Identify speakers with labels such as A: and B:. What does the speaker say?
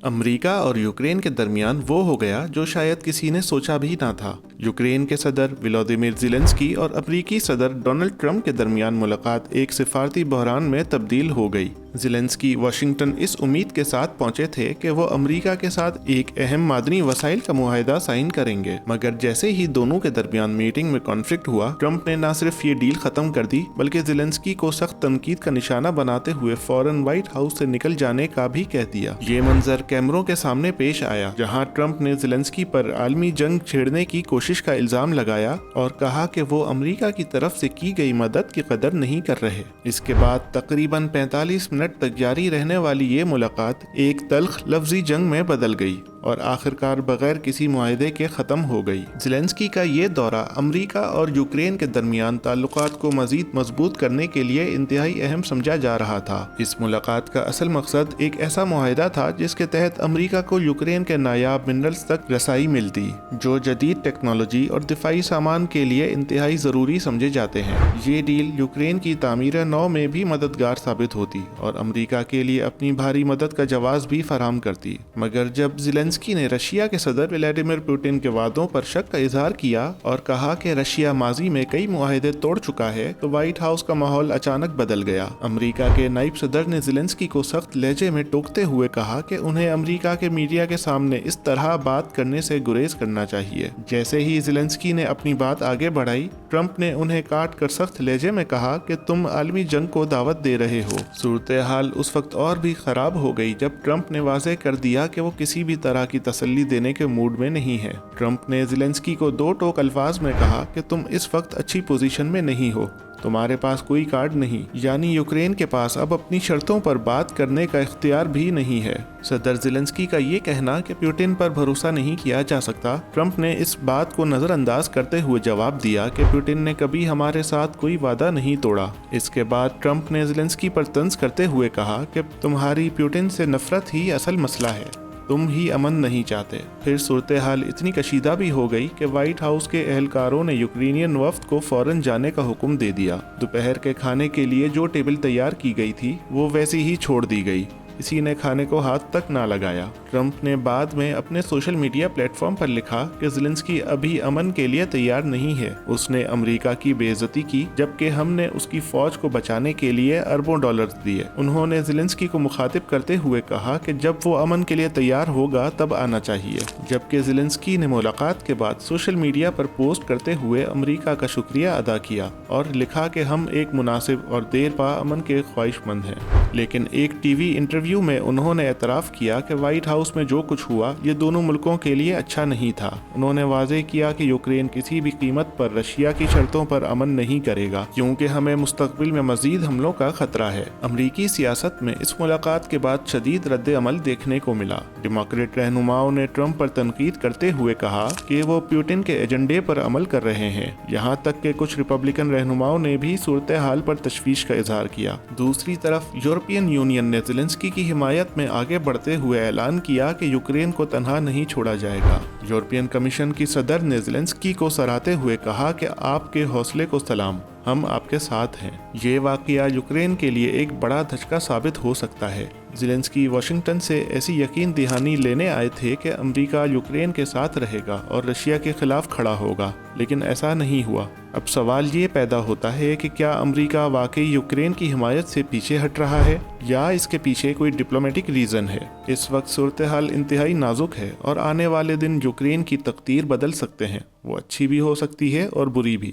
A: امریکہ اور یوکرین کے درمیان وہ ہو گیا جو شاید کسی نے سوچا بھی نہ تھا۔ یوکرین کے صدر ولادیمیر زیلنسکی اور امریکی صدر ڈونلڈ ٹرمپ کے درمیان ملاقات ایک سفارتی بحران میں تبدیل ہو گئی۔ زیلنسکی واشنگٹن اس امید کے ساتھ پہنچے تھے کہ وہ امریکہ کے ساتھ ایک اہم معدنی وسائل کا معاہدہ سائن کریں گے، مگر جیسے ہی دونوں کے درمیان میٹنگ میں کانفلکٹ ہوا، ٹرمپ نے نہ صرف یہ ڈیل ختم کر دی بلکہ زیلنسکی کو سخت تنقید کا نشانہ بناتے ہوئے فوراً وائٹ ہاؤس سے نکل جانے کا بھی کہہ دیا۔ یہ منظر کیمروں کے سامنے پیش آیا جہاں ٹرمپ نے زیلنسکی پر عالمی جنگ چھیڑنے کی کوشش کا الزام لگایا اور کہا کہ وہ امریکہ کی طرف سے کی گئی مدد کی قدر نہیں کر رہے۔ اس کے بعد تقریباً 45 منٹ تک جاری رہنے والی یہ ملاقات ایک تلخ لفظی جنگ میں بدل گئی اور آخرکار بغیر کسی معاہدے کے ختم ہو گئی۔ زیلنسکی کا یہ دورہ امریکہ اور یوکرین کے درمیان تعلقات کو مزید مضبوط کرنے کے لیے انتہائی اہم سمجھا جا رہا تھا۔ اس ملاقات کا اصل مقصد ایک ایسا معاہدہ تھا جس کے تحت امریکہ کو یوکرین کے نایاب منرلز تک رسائی ملتی، جو جدید ٹیکنالوجی اور دفاعی سامان کے لیے انتہائی ضروری سمجھے جاتے ہیں۔ یہ ڈیل یوکرین کی تعمیر نو میں بھی مددگار ثابت ہوتی اور امریکہ کے لیے اپنی بھاری مدد کا جواز بھی فراہم کرتی، مگر جب زیلنسکی نے رشیا کے صدر ولادیمیر پوٹن کے وعدوں پر شک کا اظہار کیا اور کہا کہ رشیا ماضی میں کئی معاہدے توڑ چکا ہے، تو وائٹ ہاؤس کا ماحول اچانک بدل گیا۔ امریکہ کے نائب صدر نے زیلنسکی کو سخت لہجے میں ٹوکتے ہوئے کہا کہ انہیں امریکہ کے میڈیا کے سامنے اس طرح بات کرنے سے گریز کرنا چاہیے۔ جیسے ہی زیلنسکی نے اپنی بات آگے بڑھائی، ٹرمپ نے انہیں کاٹ کر سخت لہجے میں کہا کہ تم عالمی جنگ کو دعوت دے رہے ہو۔ صورتحال اس وقت اور بھی خراب ہو گئی جب ٹرمپ نے واضح کر دیا کہ وہ کسی بھی طرح کی تسلی دینے کے موڈ میں نہیں ہے۔ ٹرمپ نے زیلنسکی کو دو ٹوک الفاظ میں کہا کہ تم اس وقت اچھی پوزیشن میں نہیں ہو، تمہارے پاس کوئی کارڈ نہیں، یعنی یوکرین کے پاس اب اپنی شرطوں پر بات کرنے کا اختیار بھی نہیں ہے۔ صدر زیلنسکی کا یہ کہنا کہ پوٹن پر بھروسہ نہیں کیا جا سکتا، ٹرمپ نے اس بات کو نظر انداز کرتے ہوئے جواب دیا کہ پوٹن نے کبھی ہمارے ساتھ کوئی وعدہ نہیں توڑا۔ اس کے بعد ٹرمپ نے زیلنسکی پر طنز کرتے ہوئے کہا کہ تمہاری پوٹن سے نفرت ہی اصل مسئلہ ہے، تم ہی امن نہیں چاہتے۔ پھر صورتحال اتنی کشیدہ بھی ہو گئی کہ وائٹ ہاؤس کے اہلکاروں نے یوکرینین وفد کو فوراً جانے کا حکم دے دیا۔ دوپہر کے کھانے کے لیے جو ٹیبل تیار کی گئی تھی وہ ویسی ہی چھوڑ دی گئی، کسی نے کھانے کو ہاتھ تک نہ لگایا۔ ٹرمپ نے بعد میں اپنے سوشل میڈیا پلیٹ فارم پر لکھا کہ زیلنسکی ابھی امن کے لیے تیار نہیں ہے، اس نے امریکہ کی بے عزتی کی جبکہ ہم نے اس کی فوج کو بچانے کے لیے اربوں ڈالرز دیے۔ انہوں نے زیلنسکی کو مخاطب کرتے ہوئے کہا کہ جب وہ امن کے لیے تیار ہوگا تب آنا چاہیے، جبکہ زیلنسکی نے ملاقات کے بعد سوشل میڈیا پر پوسٹ کرتے ہوئے امریکہ کا شکریہ ادا کیا اور لکھا کہ ہم ایک مناسب اور دیر پا امن کے خواہش مند ہیں۔ لیکن ایک ٹی وی انٹرویو میں انہوں نے اعتراف کیا کہ وائٹ ہاؤس میں جو کچھ ہوا یہ دونوں ملکوں کے لیے اچھا نہیں تھا۔ انہوں نے واضح کیا کہ یوکرین کسی بھی قیمت پر رشیا کی شرطوں پر امن نہیں کرے گا کیونکہ ہمیں مستقبل میں مزید حملوں کا خطرہ ہے۔ امریکی سیاست میں اس ملاقات کے بعد شدید رد عمل دیکھنے کو ملا۔ ڈیموکریٹ رہنماؤں نے ٹرمپ پر تنقید کرتے ہوئے کہا کہ وہ پوٹن کے ایجنڈے پر عمل کر رہے ہیں، یہاں تک کہ کچھ ریپبلکن رہنماؤں نے بھی صورتحال پر تشویش کا اظہار کیا۔ دوسری طرف یورپین یونین نے زیلنسکی کی حمایت میں آگے بڑھتے ہوئے اعلان کیا کہ یوکرین کو تنہا نہیں چھوڑا جائے گا۔ یورپین کمیشن کی صدر نے زیلنسکی کو سراہتے ہوئے کہا کہ آپ کے حوصلے کو سلام، ہم آپ کے ساتھ ہیں۔ یہ واقعہ یوکرین کے لیے ایک بڑا دھچکا ثابت ہو سکتا ہے۔ زیلنسکی واشنگٹن سے ایسی یقین دہانی لینے آئے تھے کہ امریکہ یوکرین کے ساتھ رہے گا اور رشیا کے خلاف کھڑا ہوگا، لیکن ایسا نہیں ہوا۔ اب سوال یہ پیدا ہوتا ہے کہ کیا امریکہ واقعی یوکرین کی حمایت سے پیچھے ہٹ رہا ہے یا اس کے پیچھے کوئی ڈپلومیٹک ریزن ہے؟ اس وقت صورتحال انتہائی نازک ہے اور آنے والے دن یوکرین کی تقدیر بدل سکتے ہیں، وہ اچھی بھی ہو سکتی ہے اور بری بھی۔